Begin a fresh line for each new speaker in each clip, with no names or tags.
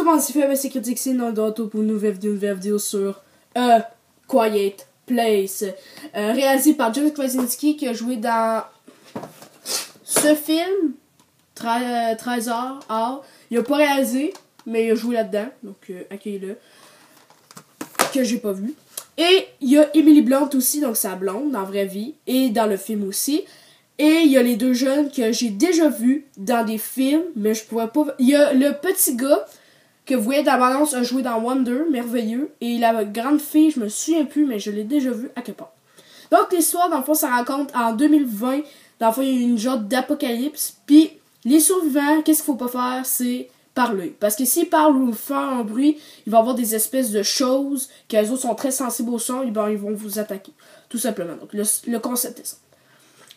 comment c'est fait? Ben, c'est Critique ici, non d'autre pour une nouvelle vidéo sur Quiet Place. Réalisé par John Krasinski qui a joué dans ce film, 13 heures. Il a pas réalisé, mais il a joué là-dedans, donc accueillez-le. Que j'ai pas vu. Et il y a Emily Blunt aussi, donc sa blonde dans la vraie vie, et dans le film aussi. Et il y a les deux jeunes que j'ai déjà vus dans des films, mais je pourrais pas... Il y a le petit gars que vous voyez dans la bande-annonce a joué dans Wonder, merveilleux. Et la grande fille, je me souviens plus, mais je l'ai déjà vue à quelque part. Donc l'histoire, dans le fond, ça raconte en 2020, dans le fond, il y a une genre d'apocalypse. Puis les survivants, qu'est-ce qu'il faut pas faire? C'est parler. Parce que s'ils parlent ou font un bruit, il va y avoir des espèces de choses qu'elles autres sont très sensibles au son, et ben, ils vont vous attaquer. Tout simplement. Donc le concept est ça.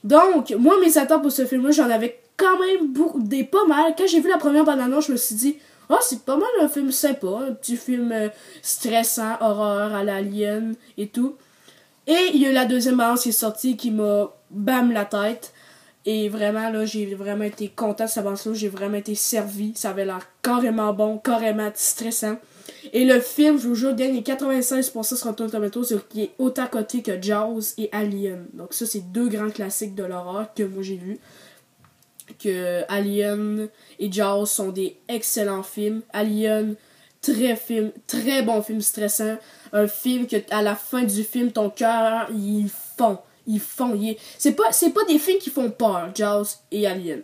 Donc, moi, mes attentes pour ce film-là, j'en avais quand même des pas mal. Quand j'ai vu la première bande-annonce, je me suis dit, oh, c'est pas mal un film sympa, un petit film stressant, horreur à l'Alien et tout. Et il y a eu la deuxième bande qui est sortie qui m'a bam la tête. Et vraiment, là, j'ai vraiment été content de cette bande-là. J'ai vraiment été servi. Ça avait l'air carrément bon, carrément stressant. Et le film, je vous jure, gagne 96% sur Rotten Tomatoes, qui est autant coté que Jaws et Alien. Donc ça, c'est deux grands classiques de l'horreur que moi j'ai vus. Que Alien et Jaws sont des excellents films. Alien, très bon film stressant. Un film que à la fin du film, ton cœur, il fond. C'est pas des films qui font peur, Jaws et Alien.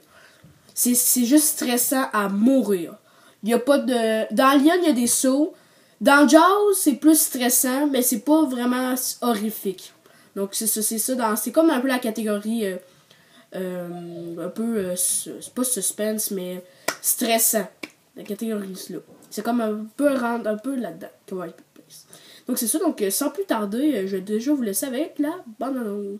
C'est juste stressant à mourir. Il y a pas de... Dans Alien, il y a des sauts. Dans Jaws, c'est plus stressant, mais c'est pas vraiment horrifique. Donc c'est ça. C'est comme un peu la catégorie un peu... c'est pas suspense, mais stressant. La catégorie là. C'est comme un peu rendre un peu là-dedans. Donc c'est ça. Donc sans plus tarder, je vais déjà vous laisser avec la bande-annonce.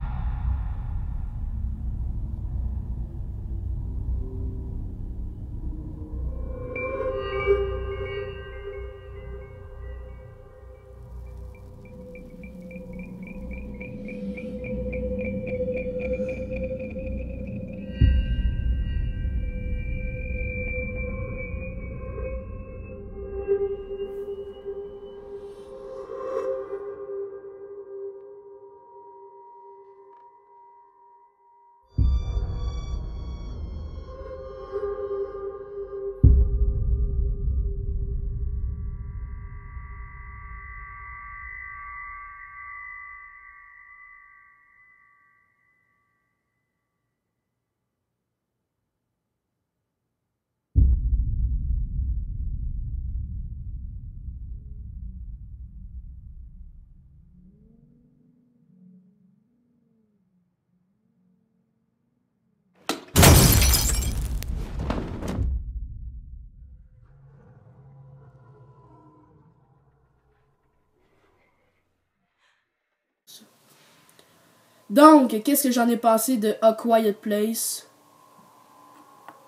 Donc, qu'est-ce que j'en ai pensé de A Quiet Place?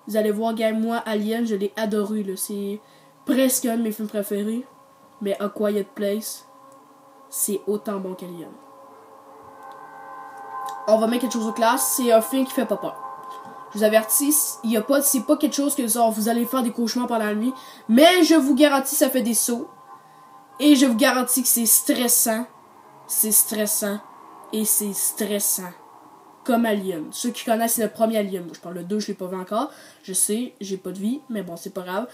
Vous allez voir, gars, moi, Alien, je l'ai adoré, là. C'est presque un de mes films préférés. Mais A Quiet Place, c'est autant bon qu'Alien. On va mettre quelque chose au classe, c'est un film qui fait pas peur. Je vous avertis, c'est pas quelque chose que genre, vous allez faire des cauchemars pendant la nuit. Mais je vous garantis, ça fait des sauts. Et je vous garantis que c'est stressant. C'est stressant. Et c'est stressant. Comme Alien. Ceux qui connaissent, c'est le premier Alien. Moi, je parle le 2, je l'ai pas vu encore. Je sais, j'ai pas de vie, mais bon, c'est pas grave.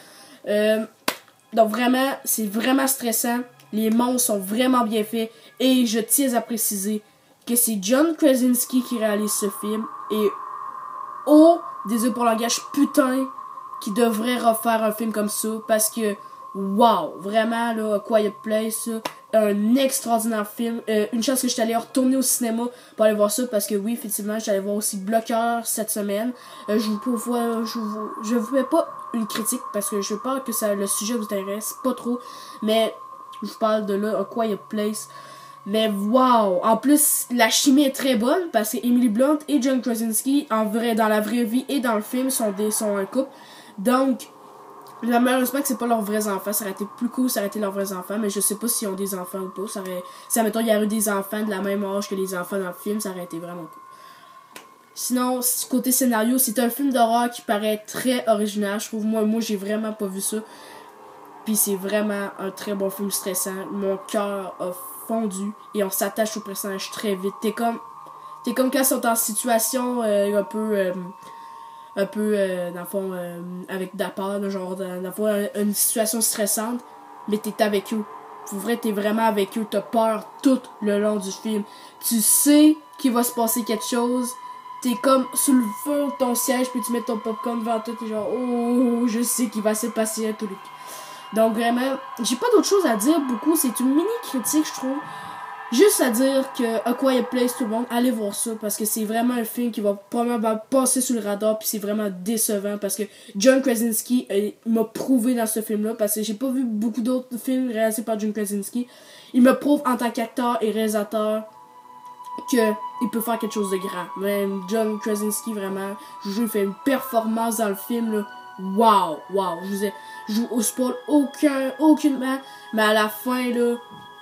Donc vraiment, c'est vraiment stressant. Les monstres sont vraiment bien faits. Et je tiens à préciser que c'est John Krasinski qui réalise ce film. Et oh, désolé pour le langage, putain, qui devrait refaire un film comme ça. Parce que, wow, vraiment, là, A Quiet Place, là, un extraordinaire film. Une chance que je suis allée retourner au cinéma pour aller voir ça, parce que oui, effectivement, j'allais voir aussi Bloqueur cette semaine. Je vous fais pas une critique, parce que je parle que le sujet vous intéresse pas trop, mais je vous parle de là, A Quiet Place. Mais wow! En plus, la chimie est très bonne, parce que Emily Blunt et John Krasinski, dans la vraie vie et dans le film, sont un couple. Donc, malheureusement que c'est pas leurs vrais enfants. Ça aurait été plus cool, ça aurait été leurs vrais enfants, mais je sais pas s'ils ont des enfants ou pas. Si admettons il y avait des enfants de la même âge que les enfants dans le film, ça aurait été vraiment cool. Sinon, côté scénario, c'est un film d'horreur qui paraît très original. Je trouve, moi j'ai vraiment pas vu ça. Puis c'est vraiment un très bon film stressant. Mon cœur a fondu et on s'attache au personnage très vite. T'es comme quand ils sont en situation dans le fond, avec de la peur, genre, dans le fond, une situation stressante, mais t'es avec eux. Pour vrai, t'es vraiment avec eux, t'as peur tout le long du film. Tu sais qu'il va se passer quelque chose, t'es comme sous le feu de ton siège, puis tu mets ton popcorn devant toi, t'es genre, oh, je sais qu'il va se passer un truc. Donc vraiment, j'ai pas d'autre chose à dire beaucoup, c'est une mini critique, je trouve. Juste à dire que A Quiet Place, tout le monde, allez voir ça parce que c'est vraiment un film qui va probablement passer sous le radar puis c'est vraiment décevant parce que John Krasinski m'a prouvé dans ce film-là parce que j'ai pas vu beaucoup d'autres films réalisés par John Krasinski. Il me prouve en tant qu'acteur et réalisateur qu'il peut faire quelque chose de grand. Même John Krasinski, vraiment, je vous jure, il fait une performance dans le film, là. Wow. Je vous spoil aucunement, mais à la fin, là,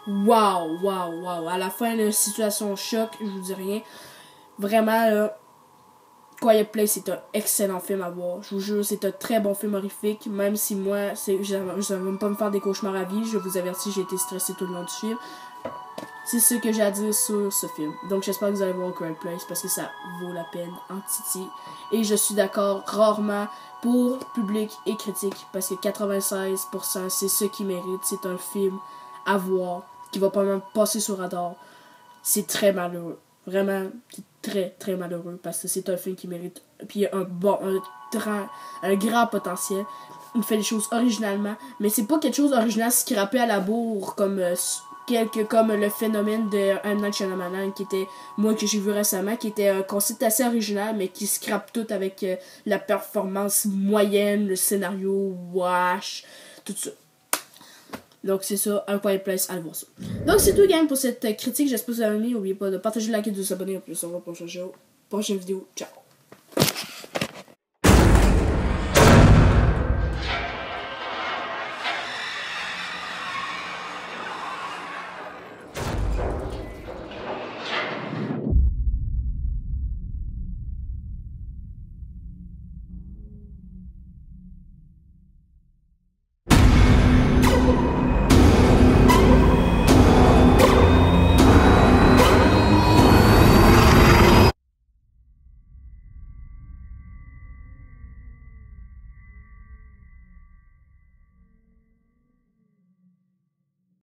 wow. À la fin, la situation choc, je vous dis rien. Vraiment, là, Quiet Place, c'est un excellent film à voir. Je vous jure, c'est un très bon film horrifique. Même si moi, je ne vais pas me faire des cauchemars à vie. Je vous avertis, j'ai été stressée tout le long du film. C'est ce que j'ai à dire sur ce film. Donc j'espère que vous allez voir Quiet Place parce que ça vaut la peine en titi. Et je suis d'accord rarement pour public et critique parce que 96% c'est ce qui mérite. C'est un film à voir qui va pas même passer sur radar. C'est très malheureux. Vraiment, c'est très malheureux parce que c'est un film qui mérite. Puis il y a un grand potentiel. Il fait les choses originalement, mais c'est pas quelque chose d'original scrappé à la bourre comme le phénomène de M. Night Shyamalan qui était, moi que j'ai vu récemment, qui était un concept assez original mais qui scrape tout avec la performance moyenne, le scénario wash, tout ça. Donc c'est ça, A Quiet Place, allez voir ça. Donc c'est tout gang pour cette critique, j'espère que vous avez aimé, n'oubliez pas de partager, liker, de vous abonner, en plus on va pour la prochaine vidéo, ciao.